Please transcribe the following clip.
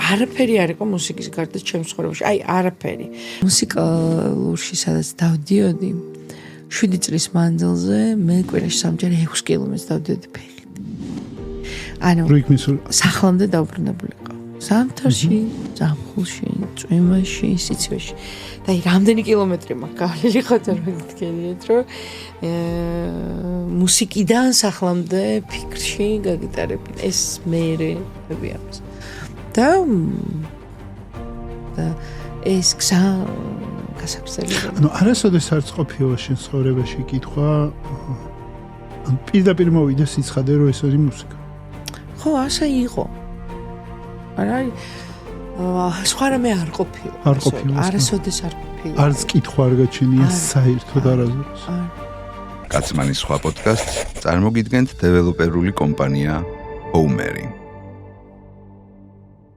არაფერი არ იყო მუსიკის გარდა ჩემს ცხოვრებაში. აი, არაფერი. მუსიკალურში სადაც დავდიოდი 7 წლის მანძილზე მე კვირაში სამჯერ 6 კილომეტრს დავდიოდი ფეხით. ანუ სახლამდე დაუბრუნებულიყო. ზამთარში, ზამხულში, წვიმაში, სიცივეში. და აი რამდენი კილომეტრი მაქვს გავლილი ხოთო რომ გითხრით რომ მუსიკიდან სახლამდე ფიქრში გაგიტარებინ ეს მეერე ვიამს. და ეს გზა გასაგზავნია. ანუ არასოდეს არც ყოფილა შენ ცხოვრებაში კითხვა ან პირდაპირ მოვიდა სიცხადე რომ ეს არის მუსიკა. ხო, ასე იყო. არა სხვა რამე არ ყოფილა. არასოდეს არ ყოფილა. არც კითხვა არ გაჩენია საერთოდ არასოდეს. კაცმანის სხვა პოდკასტს წარმოგიდგენთ დეველოპერული კომპანია Omeri.